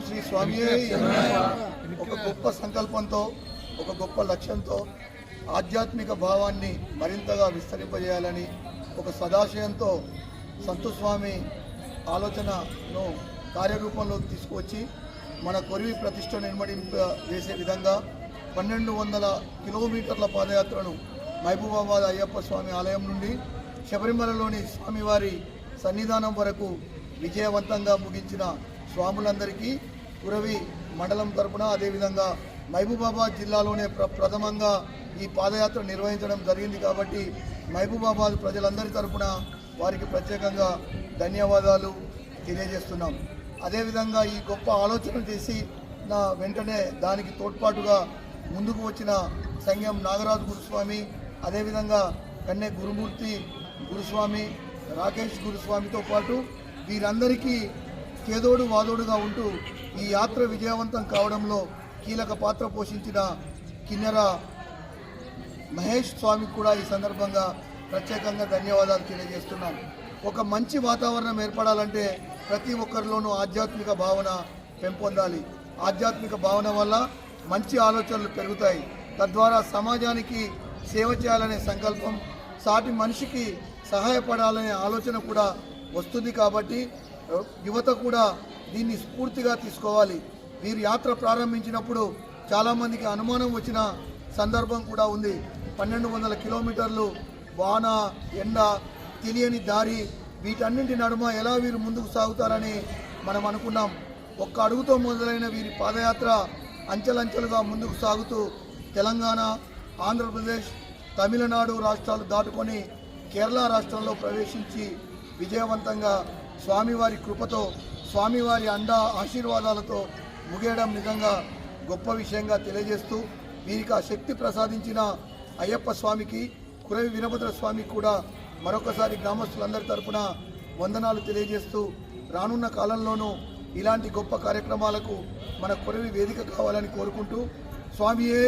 శ్రీ స్వామి ఒక గొప్ప సంకల్పంతో ఒక గొప్ప లక్ష్యంతో ఆధ్యాత్మిక భావాన్ని మరింతగా విస్తరింపజేయాలని ఒక సదాశయంతో సంతోష్ స్వామి ఆలోచనను కార్యరూపంలోకి తీసుకువచ్చి మన కొరివి ప్రతిష్టను నిర్మడింపజేసే విధంగా 1200 కిలోమీటర్ల పాదయాత్రను మహబూబాబాద్ అయ్యప్ప స్వామి ఆలయం నుండి శబరిమలలోని స్వామివారి సన్నిధానం వరకు విజయవంతంగా ముగించిన స్వాములందరికీ కురవి మండలం తరపున అదేవిధంగా మహబూబాబాద్ జిల్లాలోనే ప్రథమంగా ఈ పాదయాత్ర నిర్వహించడం జరిగింది కాబట్టి మహబూబాబాద్ ప్రజలందరి తరపున వారికి ప్రత్యేకంగా ధన్యవాదాలు తెలియజేస్తున్నాం. అదేవిధంగా ఈ గొప్ప ఆలోచన చేసి నా వెంటనే దానికి తోడ్పాటుగా ముందుకు వచ్చిన సంఘం నాగరాజు గురుస్వామి, అదేవిధంగా కన్నె గురుమూర్తి గురుస్వామి, రాకేష్ గురుస్వామితో పాటు వీరందరికీ చేదోడు వాదోడుగా ఉంటూ ఈ యాత్ర విజయవంతం కావడంలో కీలక పాత్ర పోషించిన కిన్నెర మహేష్ స్వామికి కూడా ఈ సందర్భంగా ప్రత్యేకంగా ధన్యవాదాలు తెలియజేస్తున్నాం. ఒక మంచి వాతావరణం ఏర్పడాలంటే ప్రతి ఒక్కరిలోనూ ఆధ్యాత్మిక భావన పెంపొందాలి. ఆధ్యాత్మిక భావన వల్ల మంచి ఆలోచనలు పెరుగుతాయి. తద్వారా సమాజానికి సేవ చేయాలనే సంకల్పం, సాటి మనిషికి సహాయపడాలనే ఆలోచన కూడా వస్తుంది. కాబట్టి యువత కూడా దీన్ని స్ఫూర్తిగా తీసుకోవాలి. వీరు యాత్ర ప్రారంభించినప్పుడు చాలామందికి అనుమానం వచ్చిన సందర్భం కూడా ఉంది. 1200 కిలోమీటర్లు వాన, ఎండ, తెలియని దారి, వీటన్నింటి నడుమ ఎలా వీరు ముందుకు సాగుతారని మనం అనుకున్నాం. ఒక్క అడుగుతో మొదలైన వీరి పాదయాత్ర అంచెలంచెలుగా ముందుకు సాగుతూ తెలంగాణ, ఆంధ్రప్రదేశ్, తమిళనాడు రాష్ట్రాలు దాటుకొని కేరళ రాష్ట్రంలో ప్రవేశించి విజయవంతంగా స్వామివారి కృపతో, స్వామివారి అండా ఆశీర్వాదాలతో ముగియడం నిజంగా గొప్ప విషయంగా తెలియజేస్తూ వీరికి ఆ శక్తి ప్రసాదించిన అయ్యప్ప స్వామికి, కురవి వీరభద్ర స్వామికి కూడా మరొకసారి గ్రామస్తులందరి తరపున వందనాలు తెలియజేస్తూ రానున్న కాలంలోనూ ఇలాంటి గొప్ప కార్యక్రమాలకు మన కురవి వేదిక కావాలని కోరుకుంటూ స్వామియే